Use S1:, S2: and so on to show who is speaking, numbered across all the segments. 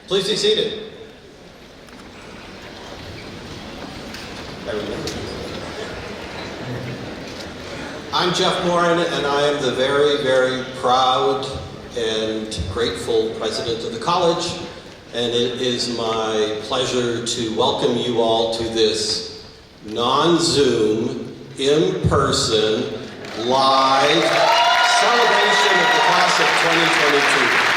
S1: Please be seated. I'm Jeff Morin, and I am the very, very proud and grateful president of the college, and it is my pleasure to welcome you all to this non-Zoom, in-person, live celebration of the class of 2022.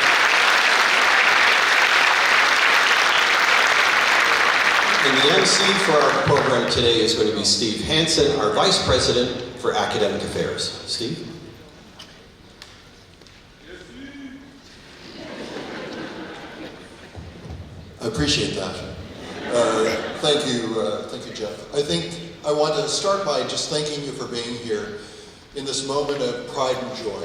S1: And the MC for our program today is going to be Steve Hanson, our Vice President for Academic Affairs. Steve?
S2: I appreciate that. Thank you, Jeff. I think I want to start by just thanking you for being here in this moment of pride and joy,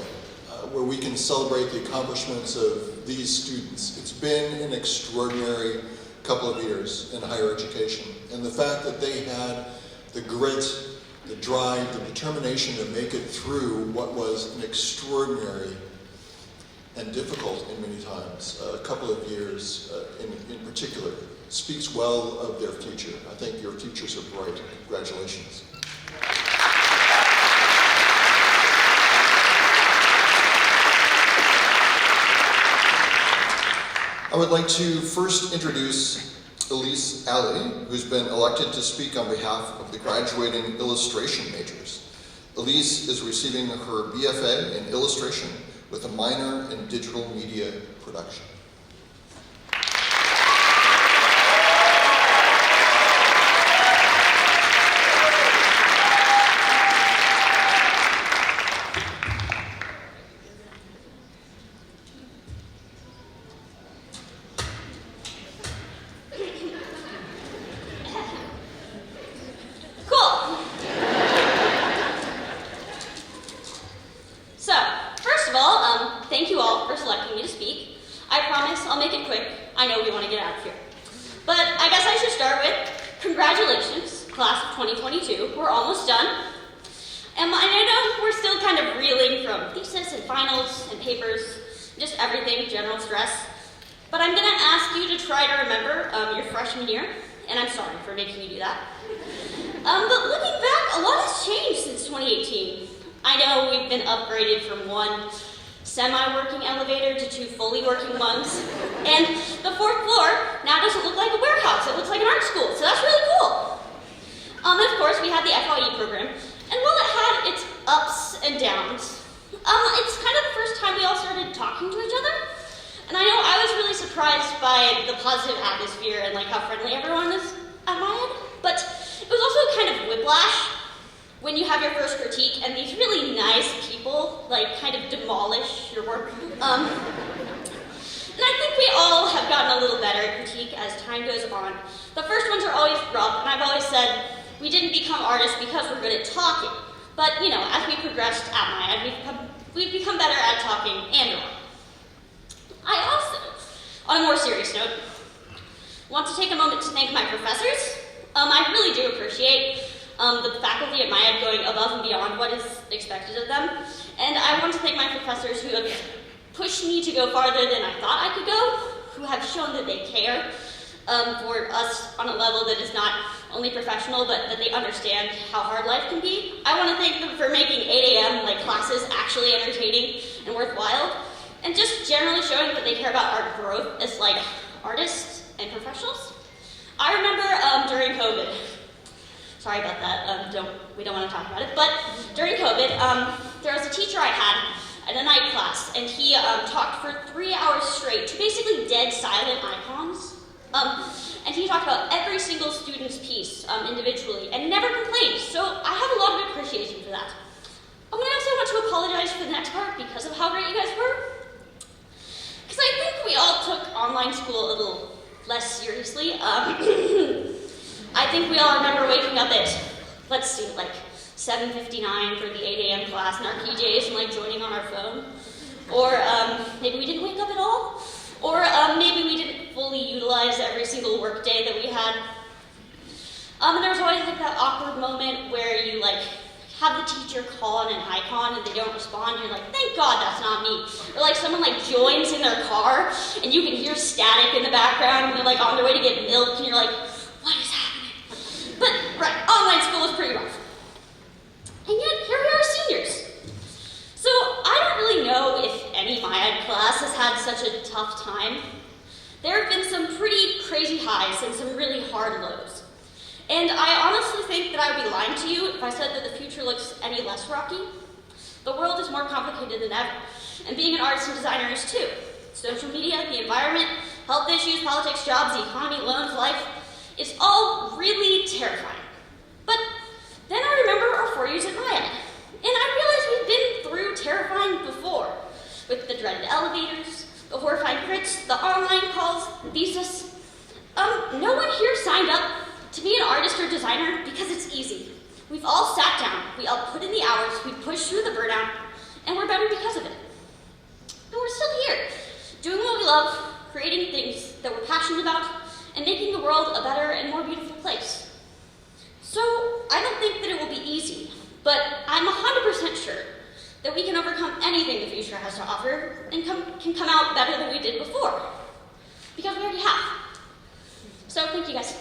S2: where we can celebrate the accomplishments of these students. It's been an extraordinary couple of years in higher education, and the fact that they had the grit, the drive, the determination to make it through what was an extraordinary and difficult in many times, a couple of years in particular, speaks well of their future. I think your futures are bright. Congratulations. I would like to first introduce Elise Alley, who's been elected to speak on behalf of the graduating illustration majors. Elise is receiving her BFA in illustration with a minor in digital media production.
S3: Semi-working elevator to 2 fully working ones. And the 4th floor now doesn't look like a warehouse, it looks like an art school, so that's really cool. And of course we had the FIE program, and while it had its ups and downs, it's kind of the first time we all started talking to each other. And I know I was really surprised by the positive atmosphere and like how friendly everyone is at MIAD, but it was also kind of whiplash when you have your first critique and these really nice people like kind of demolish your work. And I think we all have gotten a little better at critique as time goes on. The first ones are always rough, and I've always said we didn't become artists because we're good at talking. But you know, as we progressed at MIAD, we've become better at talking and drawing. I also, on a more serious note, want to take a moment to thank my professors. I really do appreciate the faculty at MIAD going above and beyond what is expected of them. And I want to thank my professors who have pushed me to go farther than I thought I could go, who have shown that they care for us on a level that is not only professional, but that they understand how hard life can be. I want to thank them for making 8 a.m. like classes actually entertaining and worthwhile, and just generally showing that they care about our growth as like artists and professionals. I remember during COVID, sorry about that, we don't want to talk about it, but during COVID, there was a teacher I had at a night class, and he talked for 3 hours straight to basically dead silent icons. And he talked about every single student's piece individually and never complained, so I have a lot of appreciation for that. And I also want to apologize for the next part because of how great you guys were. Because I think we all took online school a little less seriously. I think we all remember waking up at, let's see, like 7:59 for the 8 a.m. class in our PJs and like joining on our phone. Or maybe we didn't wake up at all. Or maybe we didn't fully utilize every single work day that we had. And there was always like that awkward moment where you like have the teacher call on an icon and they don't respond, you're like, thank God that's not me. Or like someone like joins in their car and you can hear static in the background and they're like on their way to get milk and you're like, what is happening? But right, online school is pretty rough. And yet here we are seniors. So I don't really know if any MIAD class has had such a tough time. There have been some pretty crazy highs and some really hard lows. And I honestly think that I would be lying to you if I said that the future looks any less rocky. The world is more complicated than ever, and being an artist and designer is too. Social media, the environment, health issues, politics, jobs, the economy, loans, life, it's all really terrifying. But then I remember our 4 years at MIAD, and I realized we've been through terrifying before, with the dreaded elevators, the horrifying crits, the online calls, the thesis. No one here signed up to be an artist or designer because it's easy. We've all sat down, we all put in the hours, we pushed through the burnout, and we're better because of it. And we're still here, doing what we love, creating things that we're passionate about, and making the world a better and more beautiful place. So I don't think that it will be easy, but I'm 100% sure that we can overcome anything the future has to offer and can come out better than we did before. Because we already have. So thank you guys.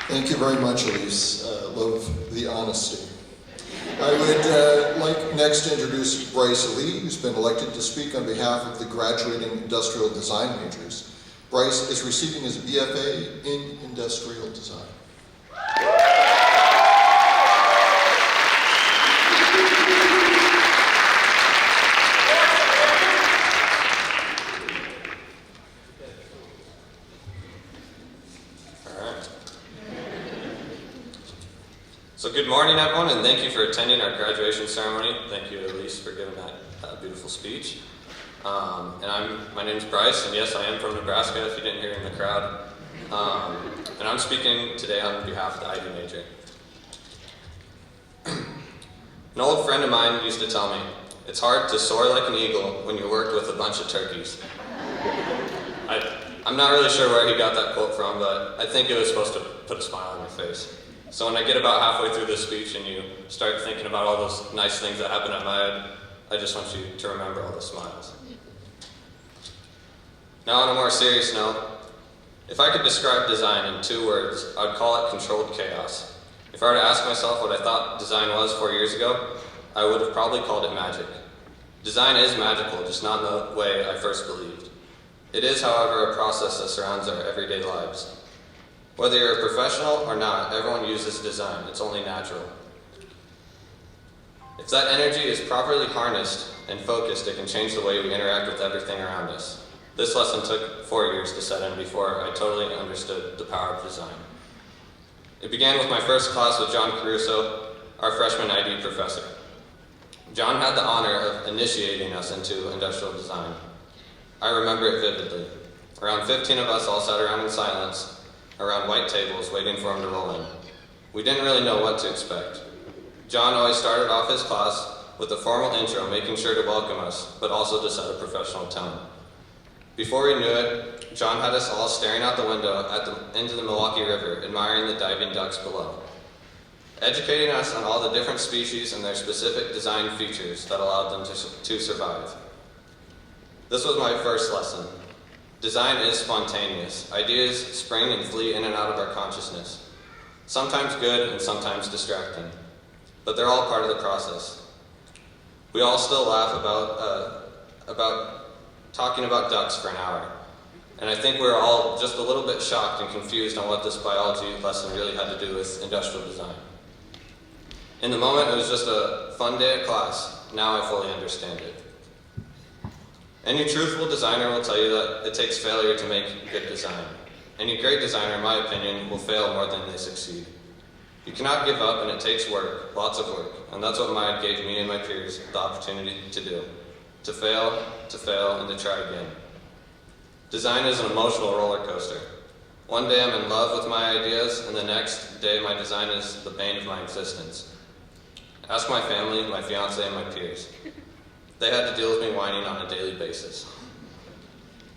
S2: Thank you very much, Elise. Love the honesty. I would like next to introduce Bryce Lee, who's been elected to speak on behalf of the graduating industrial design majors. Bryce is receiving his BFA in industrial design.
S4: So good morning, everyone, and thank you for attending our graduation ceremony. Thank you, Elise, for giving that beautiful speech. My name's Bryce, and yes, I am from Nebraska, if you didn't hear in the crowd. And I'm speaking today on behalf of the Ivy major. An old friend of mine used to tell me, it's hard to soar like an eagle when you worked with a bunch of turkeys. I'm not really sure where he got that quote from, but I think it was supposed to put a smile on your face. So when I get about halfway through this speech and you start thinking about all those nice things that happen at MIAD, I just want you to remember all the smiles. Now on a more serious note, if I could describe design in 2 words, I would call it controlled chaos. If I were to ask myself what I thought design was 4 years ago, I would have probably called it magic. Design is magical, just not in the way I first believed. It is, however, a process that surrounds our everyday lives. Whether you're a professional or not, everyone uses design. It's only natural. If that energy is properly harnessed and focused, it can change the way we interact with everything around us. This lesson took 4 years to set in before I totally understood the power of design. It began with my first class with John Caruso, our freshman ID professor. John had the honor of initiating us into industrial design. I remember it vividly. Around 15 of us all sat around in silence, around white tables, waiting for him to roll in. We didn't really know what to expect. John always started off his class with a formal intro, making sure to welcome us, but also to set a professional tone. Before we knew it, John had us all staring out the window into the Milwaukee River, admiring the diving ducks below, educating us on all the different species and their specific design features that allowed them to survive. This was my first lesson. Design is spontaneous. Ideas spring and flee in and out of our consciousness. Sometimes good and sometimes distracting. But they're all part of the process. We all still laugh about talking about ducks for an hour. And I think we're all just a little bit shocked and confused on what this biology lesson really had to do with industrial design. In the moment, it was just a fun day at class. Now I fully understand it. Any truthful designer will tell you that it takes failure to make good design. Any great designer, in my opinion, will fail more than they succeed. You cannot give up, and it takes work, lots of work, and that's what MIAD gave me and my peers the opportunity to do. To fail, and to try again. Design is an emotional roller coaster. One day I'm in love with my ideas, and the next day my design is the bane of my existence. Ask my family, my fiance, and my peers. They had to deal with me whining on a daily basis.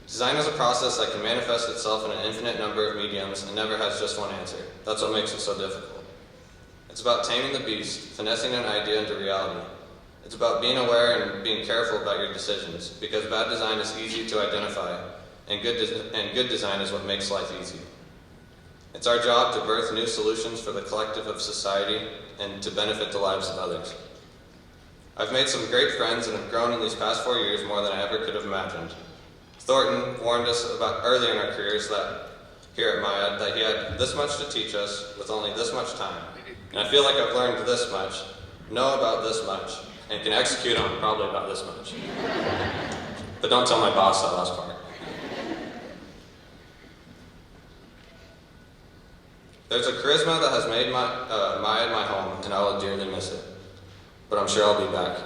S4: Design is a process that can manifest itself in an infinite number of mediums and never has just one answer. That's what makes it so difficult. It's about taming the beast, finessing an idea into reality. It's about being aware and being careful about your decisions, because bad design is easy to identify, and good design is what makes life easy. It's our job to birth new solutions for the collective of society and to benefit the lives of others. I've made some great friends and have grown in these past 4 years more than I ever could have imagined. Thornton warned us about early in our careers here at MIAD that he had this much to teach us with only this much time. And I feel like I've learned this much, know about this much, and can execute on probably about this much. But don't tell my boss that last part. There's a charisma that has made MIAD my home, and I will dearly miss it. But I'm sure I'll be back.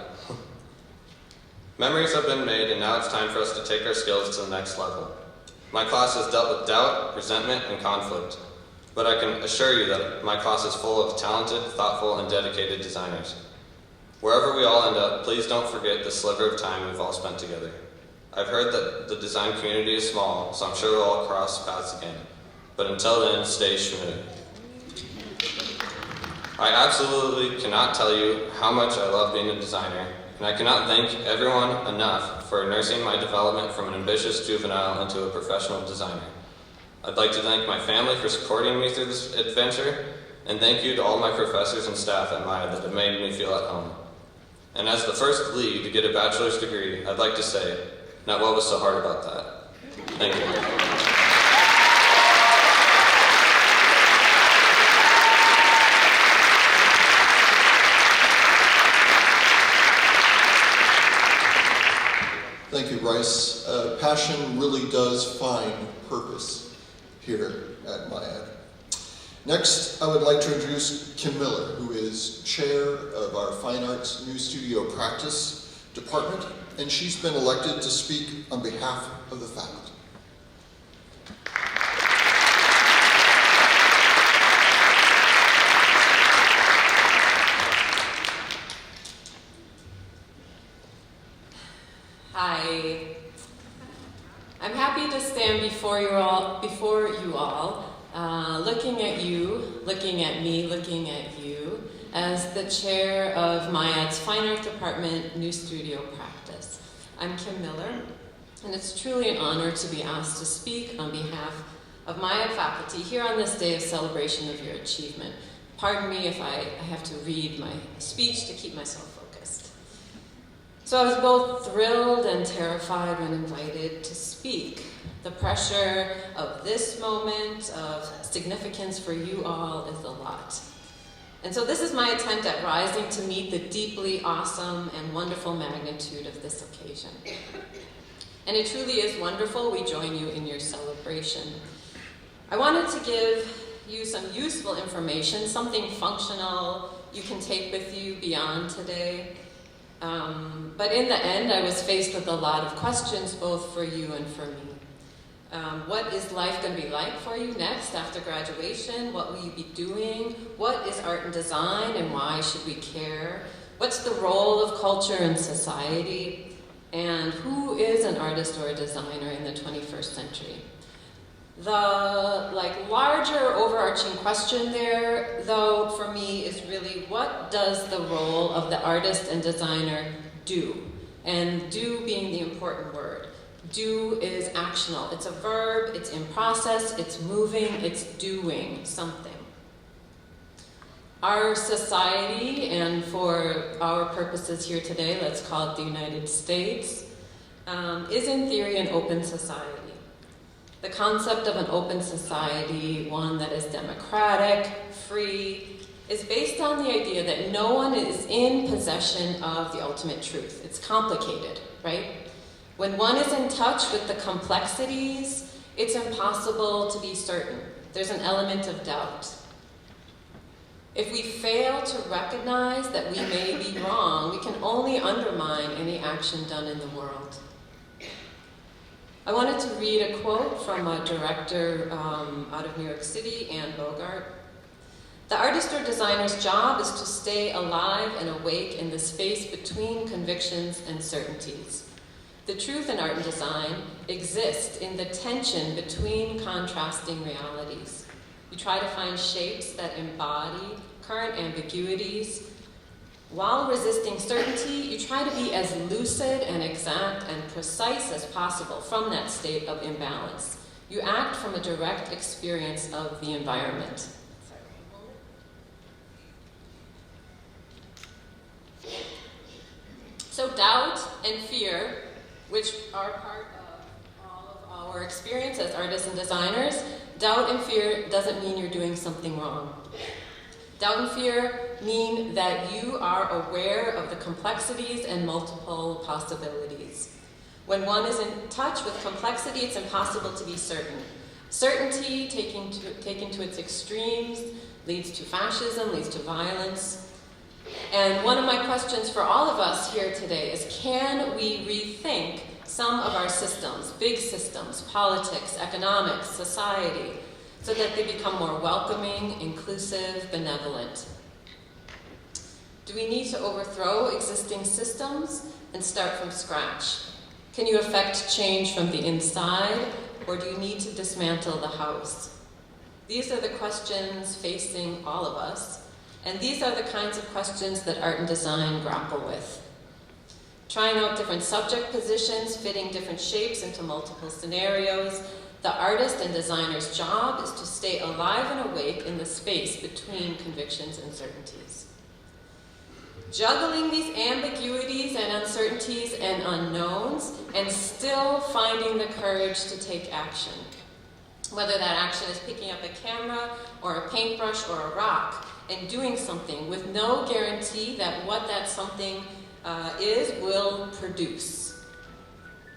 S4: Memories have been made, and now it's time for us to take our skills to the next level. My class has dealt with doubt, resentment, and conflict, but I can assure you that my class is full of talented, thoughtful, and dedicated designers. Wherever we all end up, please don't forget the sliver of time we've all spent together. I've heard that the design community is small, so I'm sure we'll all cross paths again. But until then, stay schmood. I absolutely cannot tell you how much I love being a designer, and I cannot thank everyone enough for nursing my development from an ambitious juvenile into a professional designer. I'd like to thank my family for supporting me through this adventure, and thank you to all my professors and staff at MIAD that have made me feel at home. And as the first Lee to get a bachelor's degree, I'd like to say, now what was so hard about that? Thank you.
S2: Thank you, Bryce. Passion really does find purpose here at MIAD. Next, I would like to introduce Kim Miller, who is chair of our Fine Arts New Studio Practice Department, and she's been elected to speak on behalf of the faculty.
S5: Hi. I'm happy to stand before you all, looking at you, looking at me, looking at you, as the chair of MIAD's Fine Art Department New Studio Practice. I'm Kim Miller, and it's truly an honor to be asked to speak on behalf of MIAD faculty here on this day of celebration of your achievement. Pardon me if I have to read my speech to keep myself focused. So I was both thrilled and terrified when invited to speak. The pressure of this moment of significance for you all is a lot. And so this is my attempt at rising to meet the deeply awesome and wonderful magnitude of this occasion. And it truly is wonderful. We join you in your celebration. I wanted to give you some useful information, something functional you can take with you beyond today. But in the end, I was faced with a lot of questions, both for you and for me. What is life going to be like for you next after graduation? What will you be doing? What is art and design, and why should we care? What's the role of culture in society? And who is an artist or a designer in the 21st century? The larger overarching question there, though, for me, is really what does the role of the artist and designer do? And do being the important word. Do is actional. It's a verb, it's in process, it's moving, it's doing something. Our society, and for our purposes here today, let's call it the United States, is in theory an open society. The concept of an open society, one that is democratic, free, is based on the idea that no one is in possession of the ultimate truth. It's complicated, right? When one is in touch with the complexities, it's impossible to be certain. There's an element of doubt. If we fail to recognize that we may be wrong, we can only undermine any action done in the world. I wanted to read a quote from a director out of New York City, Anne Bogart. The artist or designer's job is to stay alive and awake in the space between convictions and certainties. The truth in art and design exists in the tension between contrasting realities. You try to find shapes that embody current ambiguities. While resisting certainty, you try to be as lucid and exact and precise as possible from that state of imbalance. You act from a direct experience of the environment. So doubt and fear, which are part of all of our experience as artists and designers, doubt and fear doesn't mean you're doing something wrong. Doubt and fear mean that you are aware of the complexities and multiple possibilities. When one is in touch with complexity, it's impossible to be certain. Certainty, taken to its extremes, leads to fascism, leads to violence. And one of my questions for all of us here today is, can we rethink some of our systems, big systems, politics, economics, society, so that they become more welcoming, inclusive, benevolent? Do we need to overthrow existing systems and start from scratch? Can you affect change from the inside, or do you need to dismantle the house? These are the questions facing all of us. And these are the kinds of questions that art and design grapple with. Trying out different subject positions, fitting different shapes into multiple scenarios. The artist and designer's job is to stay alive and awake in the space between convictions and certainties. Juggling these ambiguities and uncertainties and unknowns, and still finding the courage to take action. Whether that action is picking up a camera or a paintbrush or a rock, and doing something with no guarantee that what that something is will produce.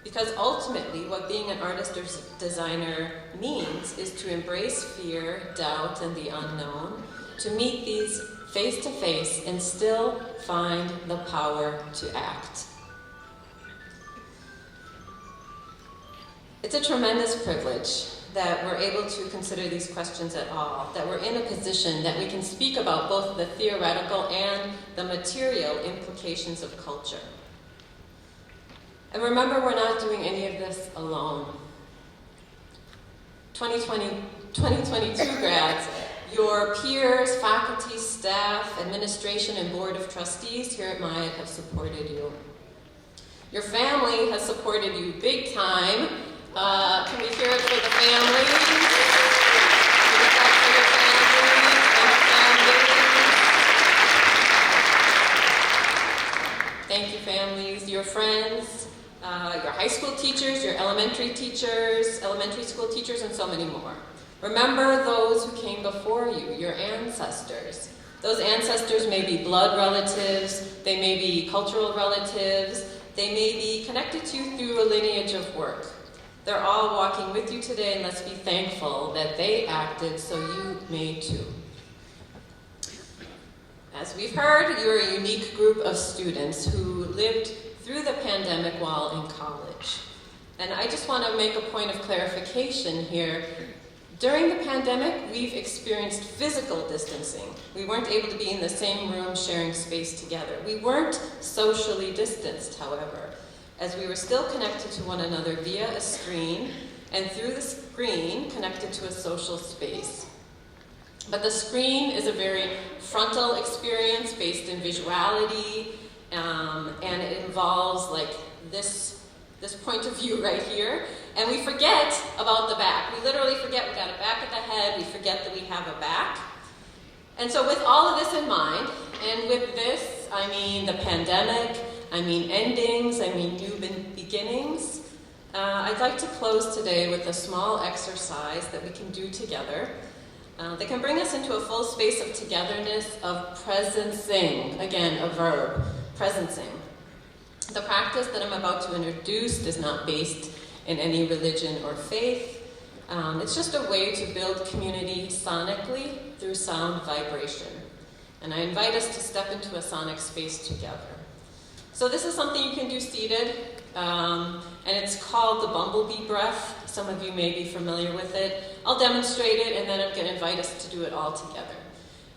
S5: Because ultimately, what being an artist or designer means is to embrace fear, doubt, and the unknown, to meet these face to face and still find the power to act. It's a tremendous privilege that we're able to consider these questions at all, that we're in a position that we can speak about both the theoretical and the material implications of culture. And remember, we're not doing any of this alone. 2022 grads, your peers, faculty, staff, administration, and board of trustees here at MIAD have supported you. Your family has supported you big time. Can we hear it for the families? Can we clap for your families and families? Thank you, families. Your friends, your high school teachers, your elementary school teachers, and so many more. Remember those who came before you, your ancestors. Those ancestors may be blood relatives, they may be cultural relatives, they may be connected to you through a lineage of work. They're all walking with you today, and let's be thankful that they acted so you may too. As we've heard, you're a unique group of students who lived through the pandemic while in college. And I just want to make a point of clarification here. During the pandemic, we've experienced physical distancing. We weren't able to be in the same room sharing space together. We weren't socially distanced, however, as we were still connected to one another via a screen, and through the screen, connected to a social space. But the screen is a very frontal experience based in visuality, and it involves like this point of view right here, and we forget about the back. We literally forget we got a back of the head, we forget that we have a back. And so with all of this in mind, and with this, I mean the pandemic, I mean endings, I mean new beginnings, I'd like to close today with a small exercise that we can do together that can bring us into a full space of togetherness, of presencing, again, a verb, presencing. The practice that I'm about to introduce is not based in any religion or faith. It's just a way to build community sonically through sound vibration. And I invite us to step into a sonic space together. So this is something you can do seated, and it's called the Bumblebee Breath. Some of you may be familiar with it. I'll demonstrate it, and then I'm going to invite us to do it all together.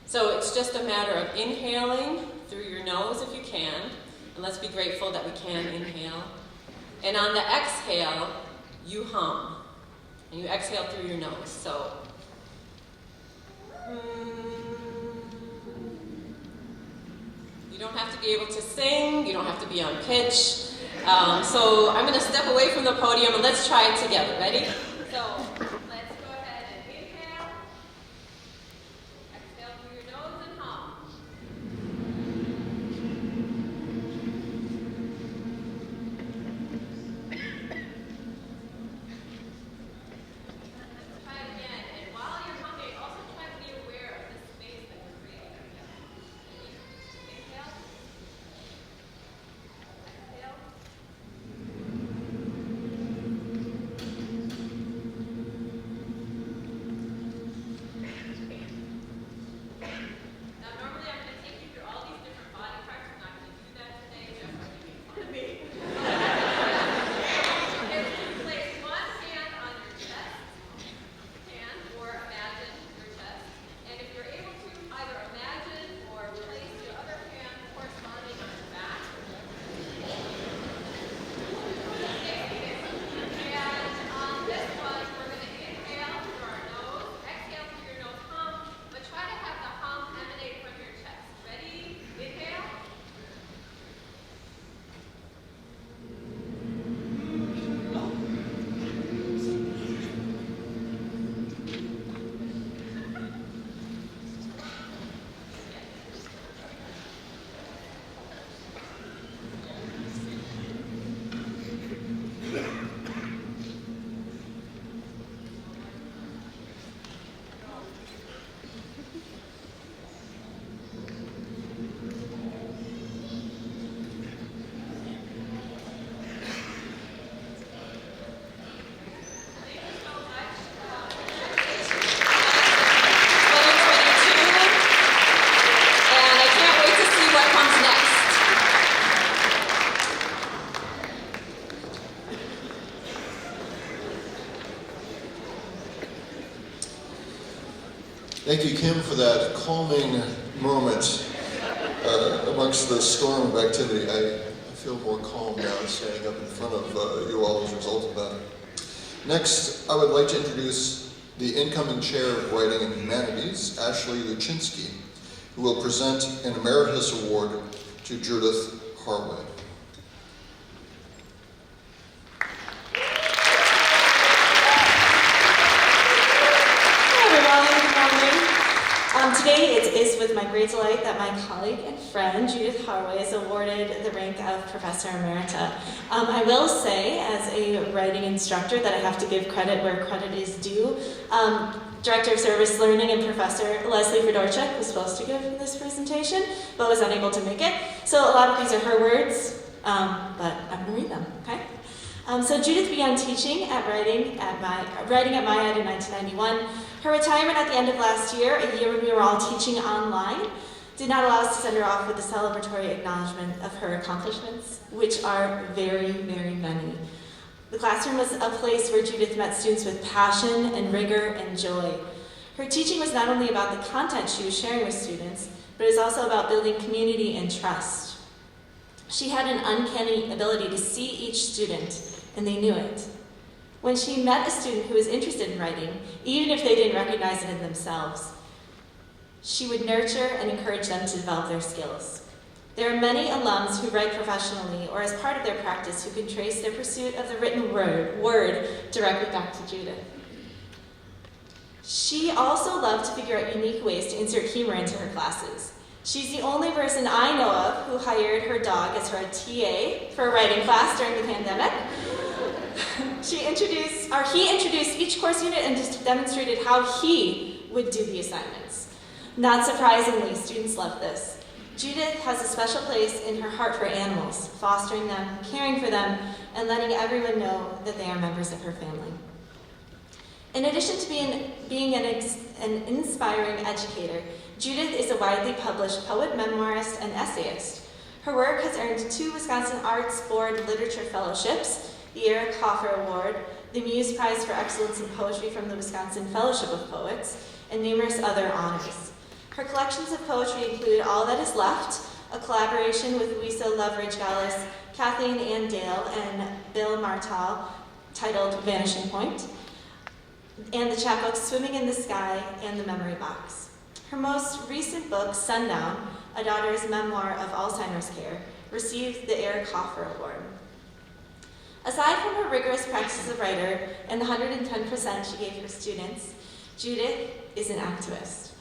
S5: So it's just a matter of inhaling through your nose if you can, and let's be grateful that we can inhale. And on the exhale, you hum, and you exhale through your nose. So, you don't have to be able to sing, you don't have to be on pitch. So I'm going to step away from the podium and let's try it together. Ready? So let's go ahead and inhale. Exhale through your nose and hum. Let's try it again. And while you're humming, also try to be aware of the space that you're creating. Inhale. Exhale. Now, normally I'm going to take you through all these different body parts. I'm not going to do that today. Jeff, are you making fun of me? If you place one hand on your chest, or imagine your chest, and if you're able to either imagine or place your other hand corresponding on your back. And on this one, we're going to inhale through our nose, exhale through your nose, hum, but try to have the hum emanate from your chest. Ready? Inhale. And I can't wait to see what comes next.
S2: Thank you, Kim, for that calming moment amongst the storm of activity. I feel more calm now standing up in front of you all as a result of that. Next, I would like to introduce the incoming Chair of Writing and Humanities, Ashley Luchinsky, who will present an Emeritus Award to Judith Howard.
S6: Today it is with my great delight that my colleague and friend Judith Howard is awarded the rank of Professor Emerita. I will say, as a writing instructor, that I have to give credit where credit is due. Director of Service Learning and Professor Leslie Fedorchuk was supposed to give this presentation, but was unable to make it. So a lot of these are her words, but I'm going to read them, okay? So Judith began teaching at writing at MIAD in 1991. Her retirement at the end of last year, a year when we were all teaching online, did not allow us to send her off with a celebratory acknowledgement of her accomplishments, which are very, very many. The classroom was a place where Judith met students with passion and rigor and joy. Her teaching was not only about the content she was sharing with students, but it was also about building community and trust. She had an uncanny ability to see each student, and they knew it. When she met a student who was interested in writing, even if they didn't recognize it in themselves, she would nurture and encourage them to develop their skills. There are many alums who write professionally or as part of their practice who can trace their pursuit of the written word directly back to Judith. She also loved to figure out unique ways to insert humor into her classes. She's the only person I know of who hired her dog as her TA for a writing class during the pandemic. He introduced each course unit and just demonstrated how he would do the assignments. Not surprisingly, students love this. Judith has a special place in her heart for animals, fostering them, caring for them, and letting everyone know that they are members of her family. In addition to being an inspiring educator, Judith is a widely published poet, memoirist, and essayist. Her work has earned 2 Wisconsin Arts Board Literature Fellowships, the Eric Hoffer Award, the Muse Prize for Excellence in Poetry from the Wisconsin Fellowship of Poets, and numerous other honors. Her collections of poetry include All That Is Left, a collaboration with Louisa Loveridge Gallus, Kathleen Ann Dale, and Bill Martell, titled Vanishing Point, and the chapbooks Swimming in the Sky and The Memory Box. Her most recent book, Sundown, a daughter's memoir of Alzheimer's care, received the Eric Hoffer Award. Aside from her rigorous practice as a writer and the 110% she gave her students, Judith is an activist.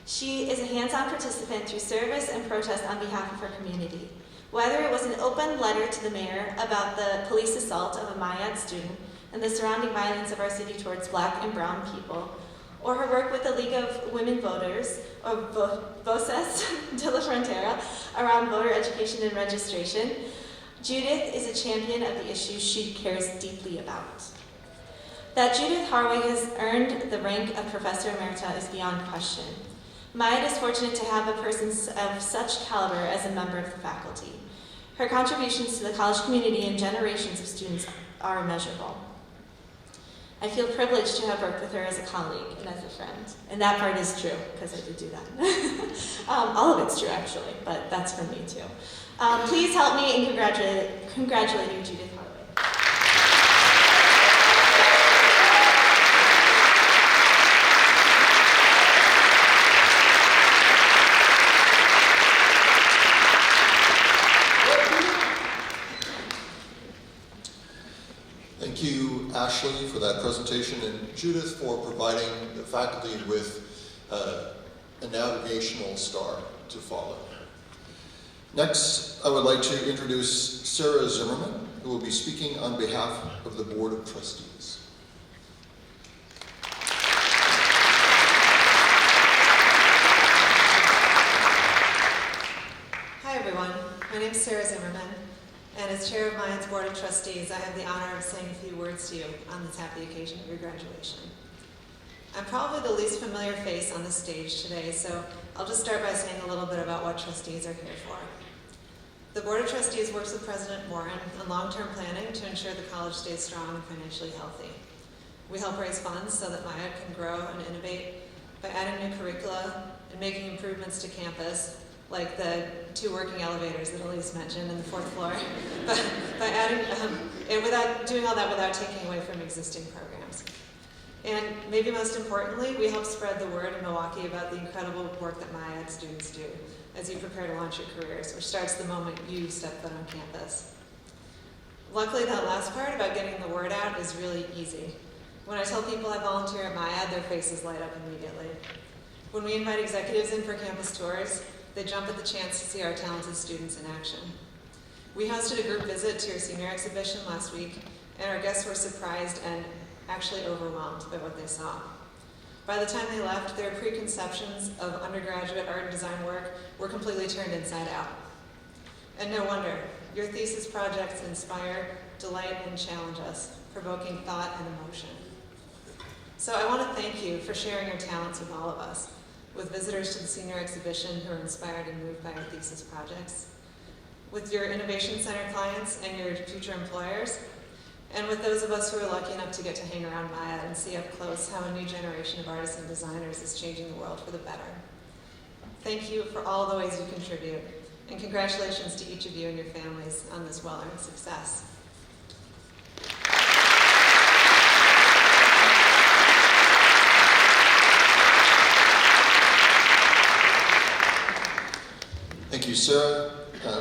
S6: She is a hands-on participant through service and protest on behalf of her community. Whether it was an open letter to the mayor about the police assault of a MIAD student and the surrounding violence of our city towards Black and brown people, or her work with the League of Women Voters, or Voces de la Frontera, around voter education and registration, Judith is a champion of the issues she cares deeply about. That Judith Howard has earned the rank of Professor Emerita is beyond question. MIAD is fortunate to have a person of such caliber as a member of the faculty. Her contributions to the college community and generations of students are immeasurable. I feel privileged to have worked with her as a colleague and as a friend. And that part is true, because I did do that. All of it's true, actually, but that's from me, too. Please help me in congratulating Judith Howard.
S2: Thank you, Ashley, for that presentation, and Judith for providing the faculty with a navigational star to follow. Next, I would like to introduce Sarah Zimmerman, who will be speaking on behalf of the Board of Trustees.
S7: Hi, everyone. My name is Sarah Zimmerman, and as chair of MIAD's Board of Trustees, I have the honor of saying a few words to you on this happy occasion of your graduation. I'm probably the least familiar face on this stage today, so I'll just start by saying a little bit about what trustees are here for. The Board of Trustees works with President Warren on long-term planning to ensure the college stays strong and financially healthy. We help raise funds so that MIAD can grow and innovate by adding new curricula and making improvements to campus, like the 2 working elevators that Elise mentioned in the 4th floor, but by adding, and without doing all that without taking away from existing programs. And maybe most importantly, we help spread the word in Milwaukee about the incredible work that MIAD students do as you prepare to launch your careers, which starts the moment you step foot on campus. Luckily, that last part about getting the word out is really easy. When I tell people I volunteer at MIAD, their faces light up immediately. When we invite executives in for campus tours, they jump at the chance to see our talented students in action. We hosted a group visit to your senior exhibition last week, and our guests were surprised and actually overwhelmed by what they saw. By the time they left, their preconceptions of undergraduate art and design work were completely turned inside out. And no wonder, your thesis projects inspire, delight, and challenge us, provoking thought and emotion. So I want to thank you for sharing your talents with all of us, with visitors to the senior exhibition who are inspired and moved by our thesis projects, with your Innovation Center clients and your future employers, and with those of us who are lucky enough to get to hang around MIAD and see up close how a new generation of artists and designers is changing the world for the better. Thank you for all the ways you contribute, and congratulations to each of you and your families on this well-earned success.
S2: Thank you, Sarah,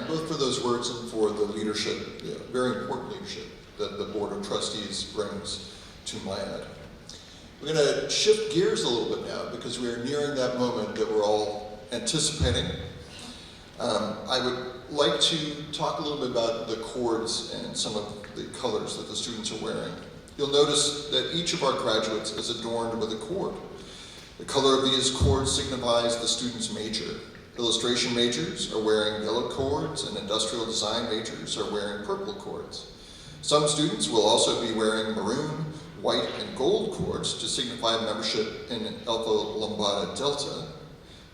S2: both for those words and for the leadership, very important leadership that the Board of Trustees brings to MIAD. We're going to shift gears a little bit now because we are nearing that moment that we're all anticipating. I would like to talk a little bit about the cords and some of the colors that the students are wearing. You'll notice that each of our graduates is adorned with a cord. The color of these cords signifies the student's major. Illustration majors are wearing yellow cords, and industrial design majors are wearing purple cords. Some students will also be wearing maroon, white, and gold cords to signify membership in Alpha Lambda Delta.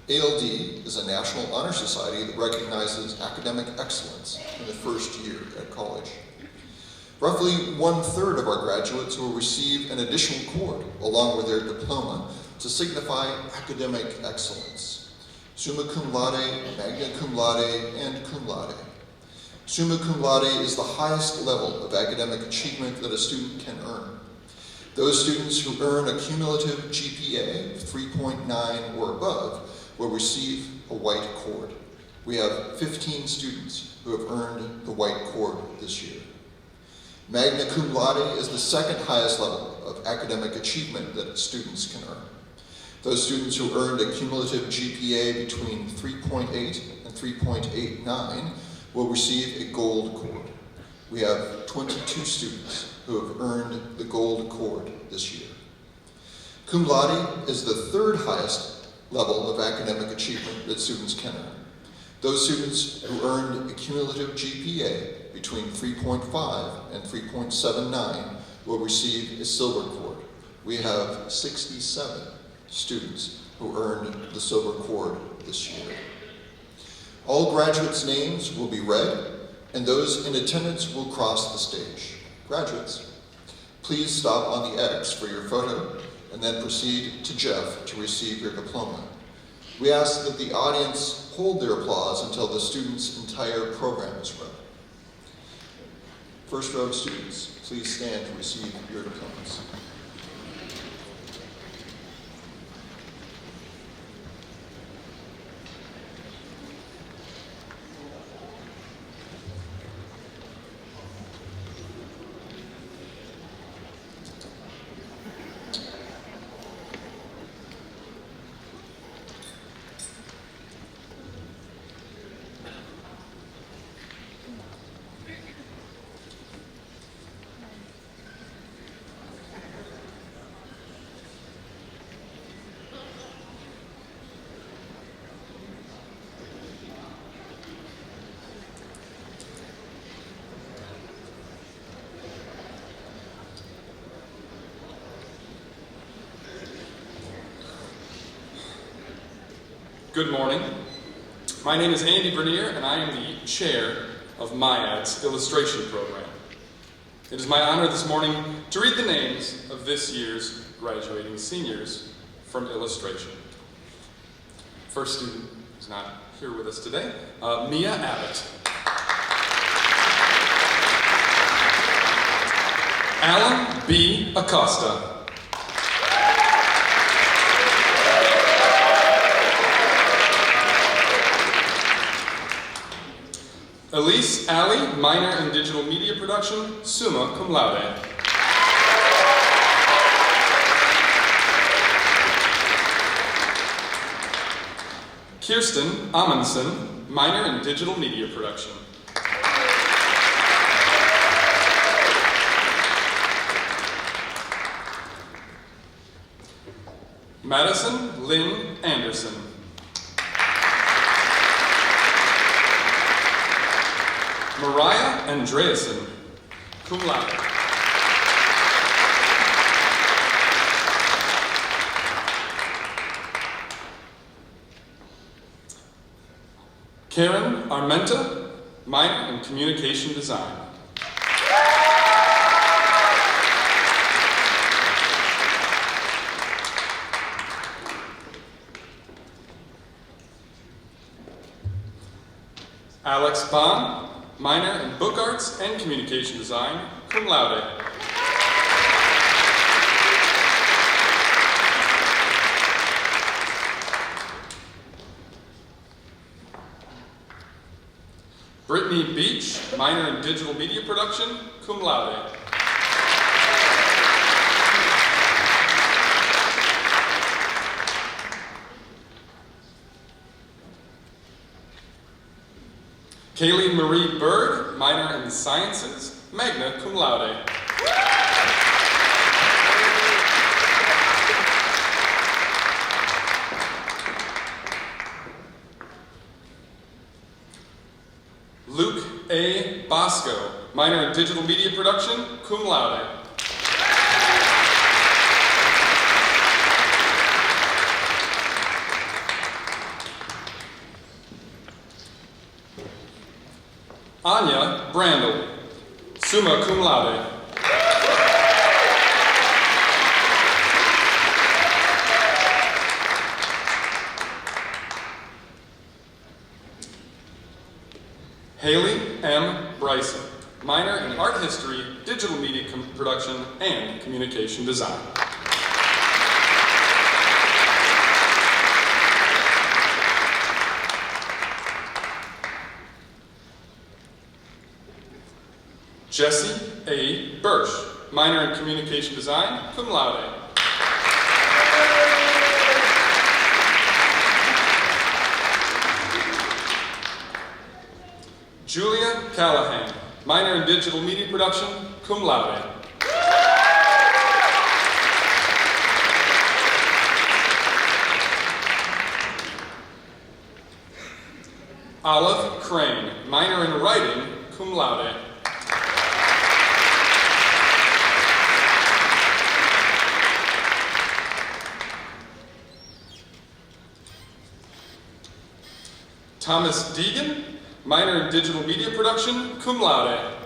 S2: ALD is a national honor society that recognizes academic excellence in the first year at college. Roughly 1/3 of our graduates will receive an additional cord along with their diploma to signify academic excellence. summa cum laude, magna cum laude, and cum laude. Summa cum laude is the highest level of academic achievement that a student can earn. Those students who earn a cumulative GPA of 3.9 or above will receive a white cord. We have 15 students who have earned the white cord this year. Magna cum laude is the second highest level of academic achievement that students can earn. Those students who earned a cumulative GPA between 3.8 and 3.89 will receive a gold cord. We have 22 students who have earned the gold cord this year. Cum laude is the third highest level of academic achievement that students can earn. Those students who earned a cumulative GPA between 3.5 and 3.79 will receive a silver cord. We have 67 students who earned the silver cord this year. All graduates' names will be read, and those in attendance will cross the stage. Graduates, please stop on the X for your photo, and then proceed to Jeff to receive your diploma. We ask that the audience hold their applause until the student's entire program is read. First row students, please stand to receive your diplomas.
S8: Good morning. My name is Andy Vernier, and I am the chair of MIAD's illustration program. It is my honor this morning to read the names of this year's graduating seniors from illustration. First student is not here with us today, Mia Abbott. Alan B. Acosta. Elise Alley, minor in digital media production, summa cum laude. Kirsten Amundsen, minor in digital media production. Madison Lynn Anderson. Mariah Andreasen, cum laude. Karen Armenta, minor in communication design. Alex Bond, minor in book arts and communication design, cum laude. Brittany Beach, minor in digital media production, cum laude. Kaylee Marie Bird, minor in sciences, magna cum laude. Luke A. Bosco, minor in digital media production, cum laude. Anya Brandel, summa cum laude. Production and Communication Design. Jesse A. Birch, minor in Communication Design, cum laude. Julia Callahan, minor in Digital Media Production, cum laude. Olive Crane, minor in Writing, cum laude. Thomas Deegan, minor in Digital Media Production, cum laude.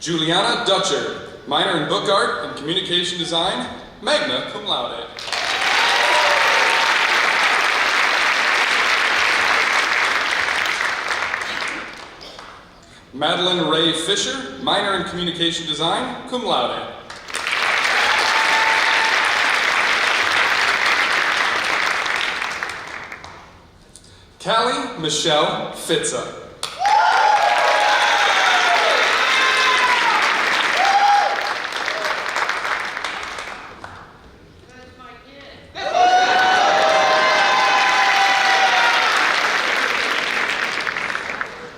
S8: Juliana Dutcher, minor in Book Art and Communication Design, magna cum laude. Madeline Ray Fisher, minor in Communication Design, cum laude. Callie Michelle Fitza.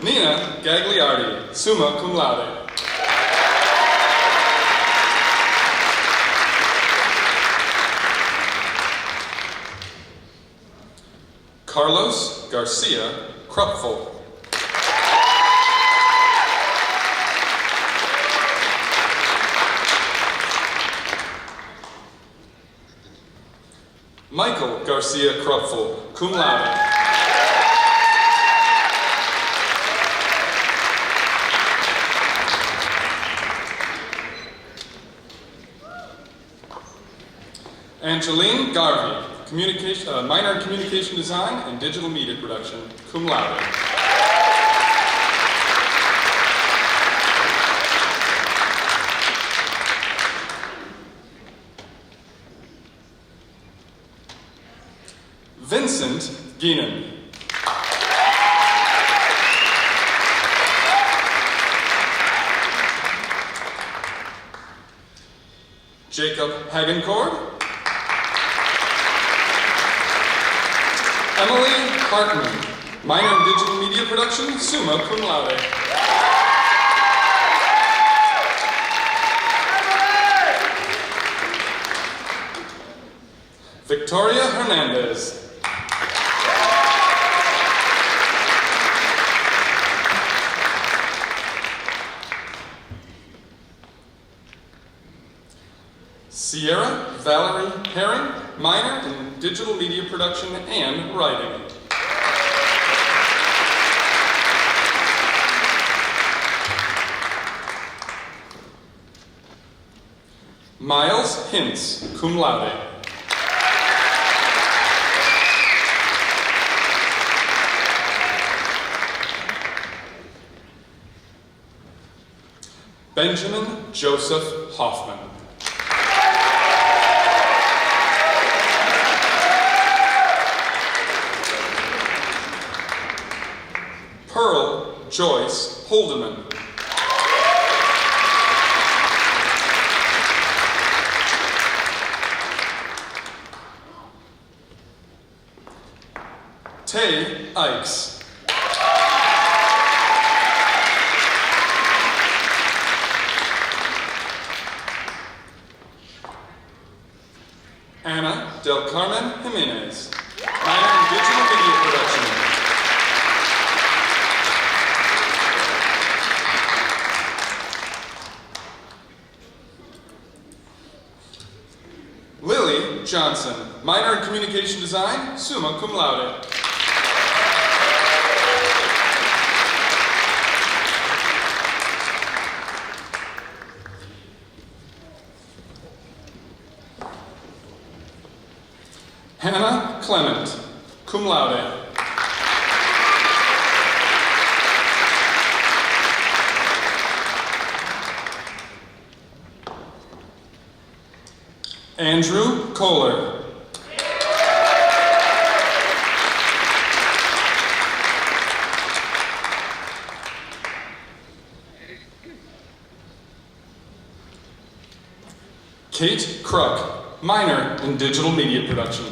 S8: Nina Gagliardi, summa cum laude. Carlos Garcia Krupfel. Michael Garcia Krupfel, cum laude. Angeline Garvey, minor in Communication Design and Digital Media Production, cum laude. Vincent Geenan. Jacob Hagencord. Emily Hartman, minor in Digital Media Production, summa cum laude. Victoria Hernandez. Sierra Valerie Herring, minor in Digital Media Production and Writing. Miles Hintz, cum laude. Benjamin Joseph Hoffman. Pearl Joyce Holdeman. Tay Ikes. Ana del Carmen Jimenez, minor in Digital Media Production. Lily Johnson, minor in Communication Design, summa cum laude. Hannah Clement, cum laude. Andrew Kohler. Kate Kruk, minor in digital media production.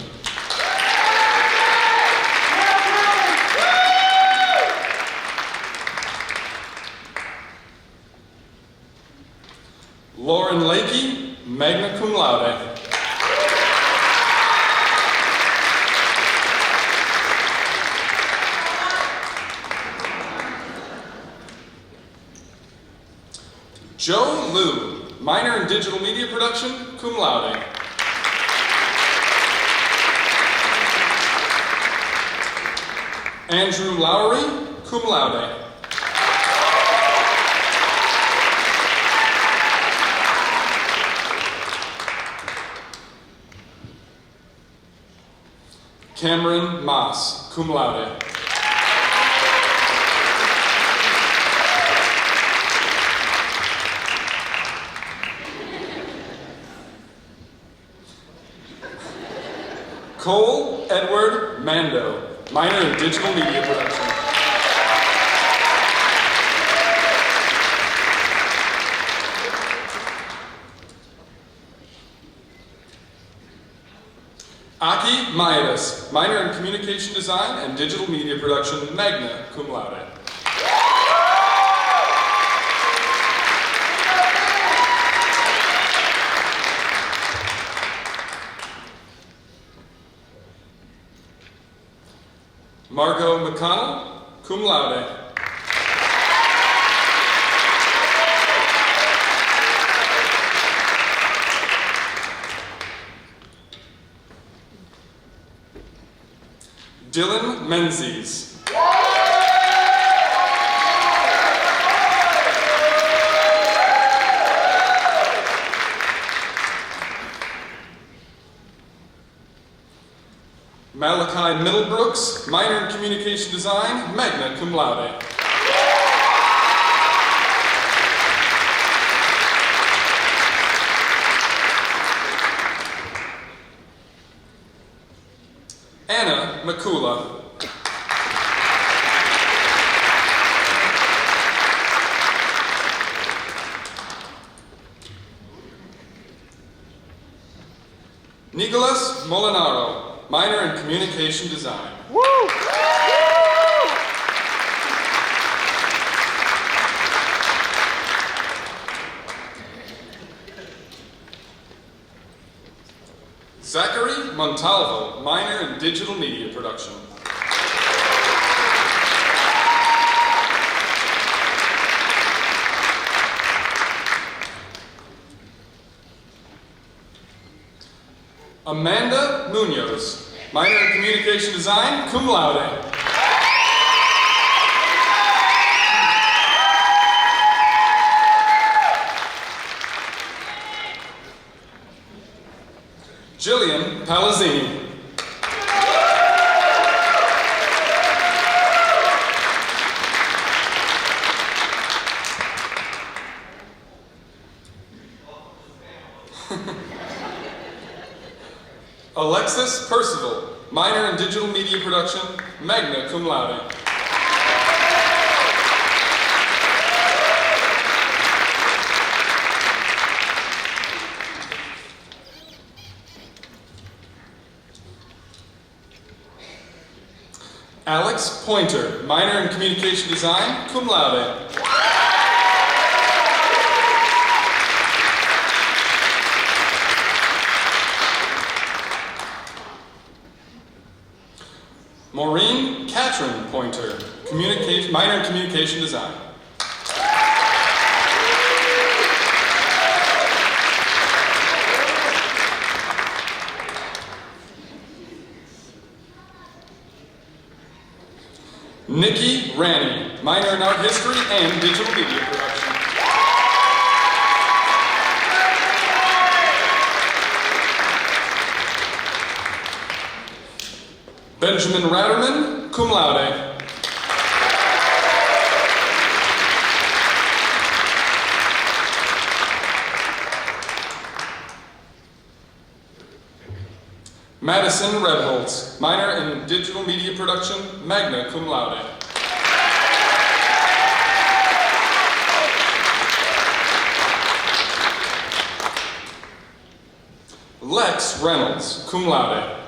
S8: Lauren Lakey, magna cum laude. Joe Liu, minor in digital media production, cum laude. Andrew Lowry, cum laude. Cameron Moss, cum laude. Cole Edward Mando, minor in digital media production. Aki Miadas, minor in communication design and digital media production, magna cum laude. Margot McConnell, cum laude. Dylan Menzies. Malachi Middlebrooks, minor in communication design, magna cum laude. Anna Makula. Nicolas Molinaro, minor in communication design. Woo! Zachary Montalvo, minor in digital media production. Amanda Munoz, minor in communication design, cum laude. Jillian Palazzini. Alexis Percival, minor in digital media production, magna cum laude. Alex Pointer, minor in communication design, cum laude. Maureen Catron Pointer, minor in communication design. Nikki Ranney, minor in art history and digital media production. Benjamin Ratterman, cum laude. Madison Redholz, minor in digital media production, magna cum laude. Lex Reynolds, cum laude.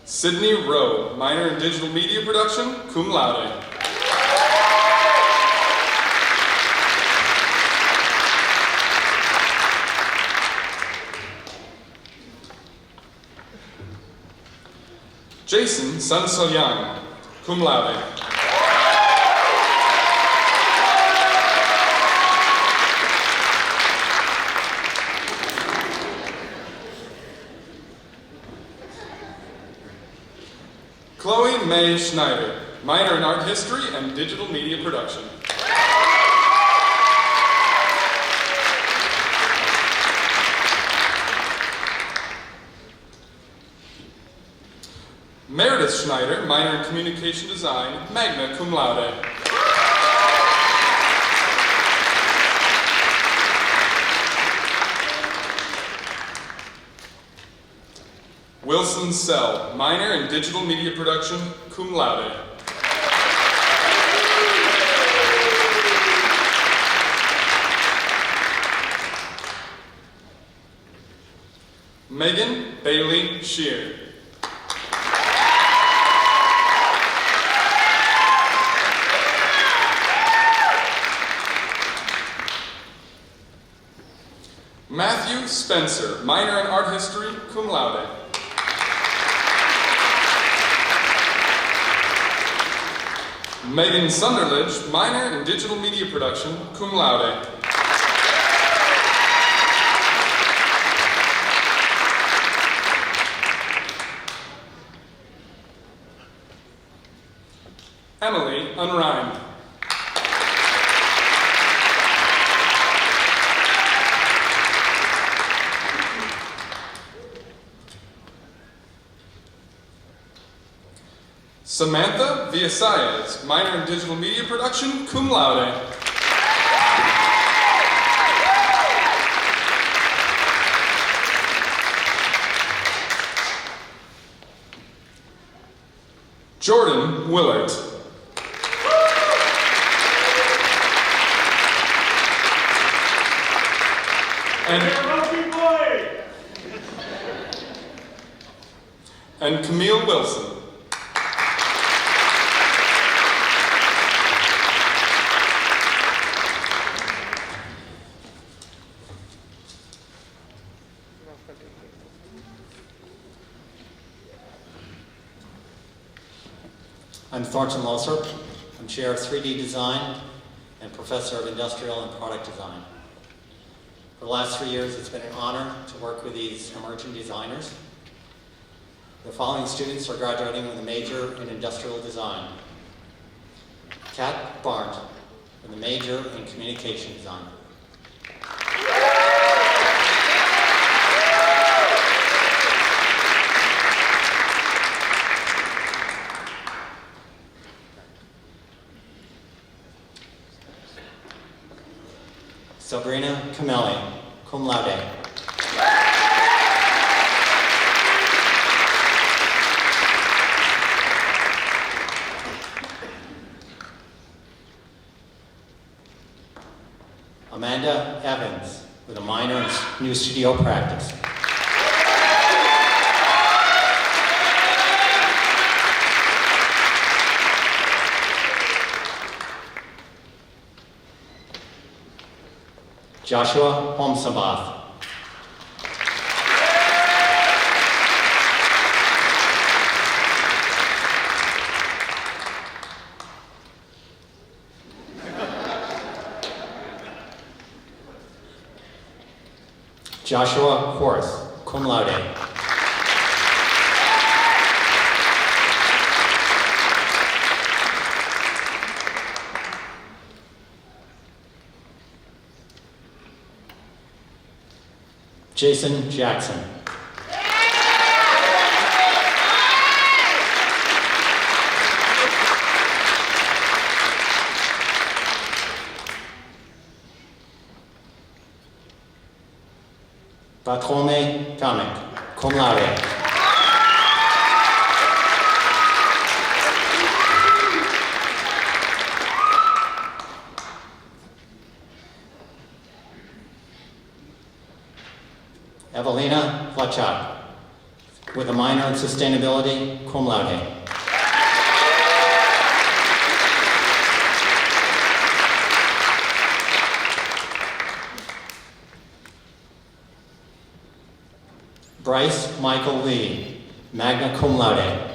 S8: Sydney Rowe, minor in digital media production, cum laude. Jason Sansoyan, cum laude. Chloe May Schneider, minor in art history and digital media production. Emeritus Schneider, minor in communication design, magna cum laude. Wilson Sell, minor in digital media production, cum laude. Megan Bailey Shear. Matthew Spencer, minor in art history, cum laude. Megan Sunderledge, minor in digital media production, cum laude. Emily Unrhymed. Samantha Villasayas, minor in digital media production, cum laude. Jordan Willard. And Camille Wilson.
S9: I'm Thornton Losser. I'm Chair of 3D Design and Professor of Industrial and Product Design. For the last 3 years, it's been an honor to work with these emerging designers. The following students are graduating with a major in Industrial Design. Kat Barnes with a major in Communication Design. Sabrina Camelli, cum laude. Amanda Evans, with a minor in new studio practice. Joshua Homsabath. Joshua Horace, cum laude. Jason Jackson. Bartolome Tomic, cum laude. Evelina Flachat, with a minor in sustainability, cum laude. Bryce Michael Lee, magna cum laude.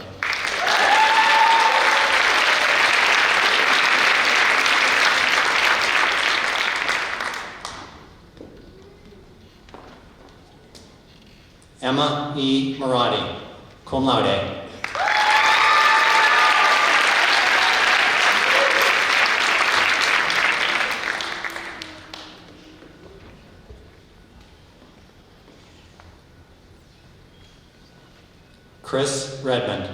S9: Emma E. Maradi, cum laude. Chris Redmond.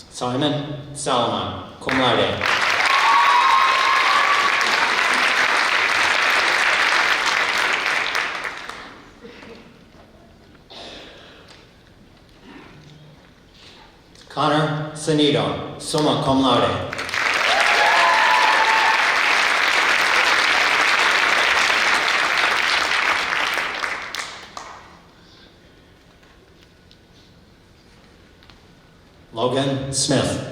S9: Simon Salomon, cum laude. Connor Sanido, summa cum laude. Logan Smith.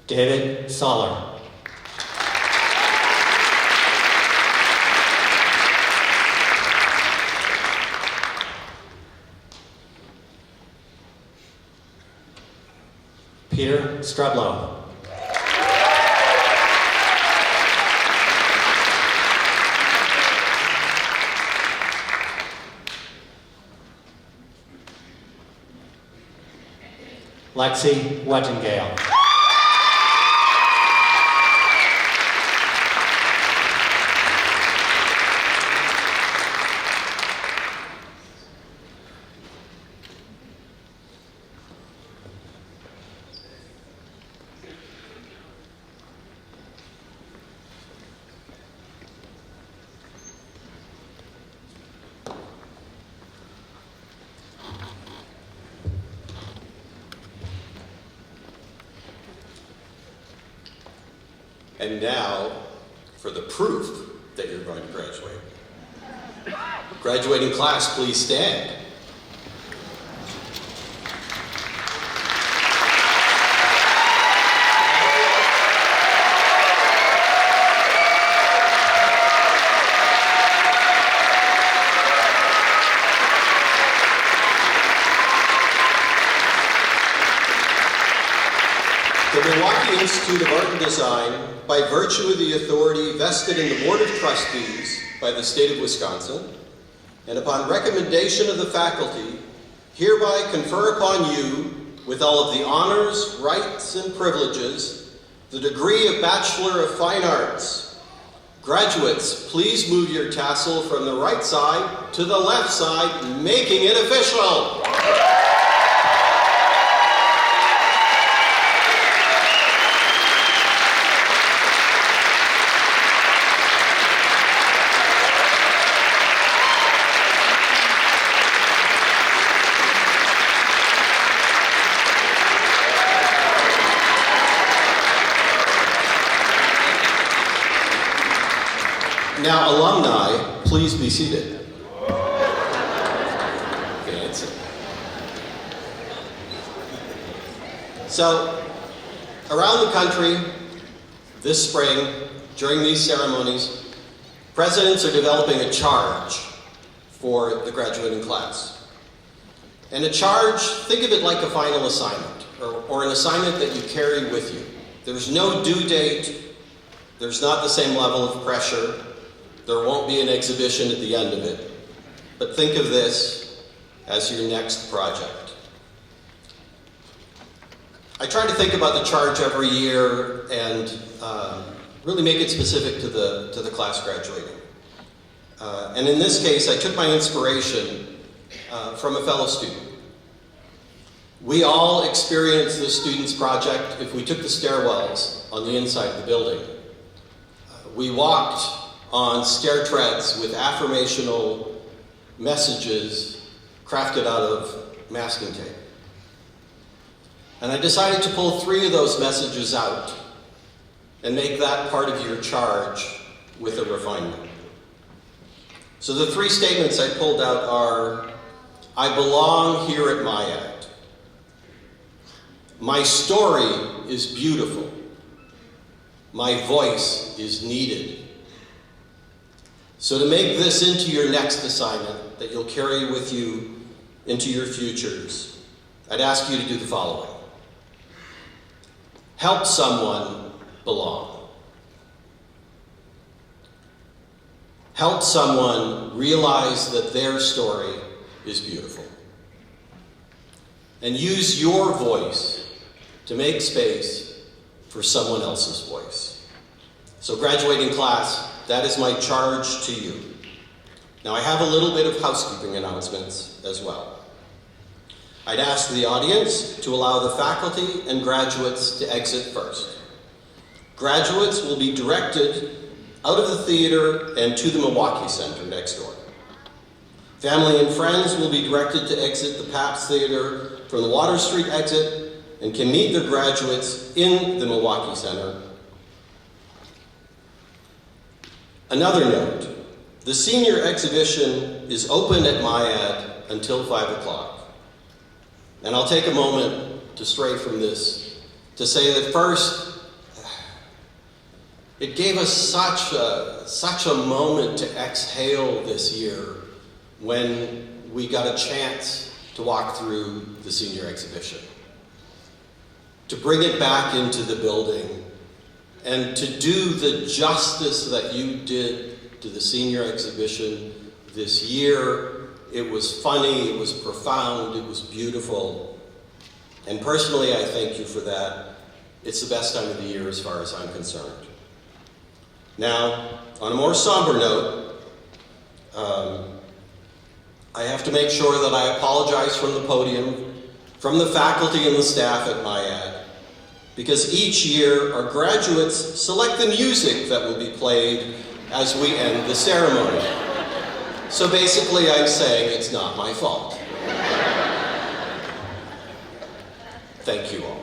S9: David Soller. Peter Streblow. Lexi Wettengale.
S1: And now, for the proof that you're going to graduate. Graduating class, please stand. The Milwaukee Institute of Art and Design, by virtue of the authority vested in the Board of Trustees by the state of Wisconsin, and upon recommendation of the faculty, hereby confer upon you, with all of the honors, rights, and privileges, the degree of Bachelor of Fine Arts. Graduates, please move your tassel from the right side to the left side, making it official. Now, alumni, please be seated. Fancy. So, around the country, this spring, during these ceremonies, presidents are developing a charge for the graduating class. And a charge, think of it like a final assignment, or an assignment that you carry with you. There's no due date, There's not the same level of pressure. There won't be an exhibition at the end of it. But think of this as your next project. I try to think about the charge every year and really make it specific to the class graduating. And in this case, I took my inspiration from a fellow student. We all experienced this student's project if we took the stairwells on the inside of the building. We walked on stair treads with affirmational messages crafted out of masking tape. And I decided to pull 3 of those messages out and make that part of your charge with a refinement. So the 3 statements I pulled out are, I belong here at MIAD. My story is beautiful. My voice is needed. So to make this into your next assignment that you'll carry with you into your futures, I'd ask you to do the following. Help someone belong. Help someone realize that their story is beautiful. And use your voice to make space for someone else's voice. So graduating class, that is my charge to you. Now I have a little bit of housekeeping announcements as well. I'd ask the audience to allow the faculty and graduates to exit first. Graduates will be directed out of the theater and to the Milwaukee Center next door. Family and friends will be directed to exit the Pabst Theater from the Water Street exit and can meet their graduates in the Milwaukee Center. Another note, the senior exhibition is open at MIAD until 5 o'clock. And I'll take a moment to stray from this to say that first, it gave us such a moment to exhale this year when we got a chance to walk through the senior exhibition. To bring it back into the building and to do the justice that you did to the senior exhibition this year. It was funny, it was profound, it was beautiful. And personally, I thank you for that. It's the best time of the year as far as I'm concerned. Now, on a more somber note, I have to make sure that I apologize from the podium, from the faculty and the staff at MIAD, because each year our graduates select the music that will be played as we end the ceremony. So basically I'm saying it's not my fault. Thank you all.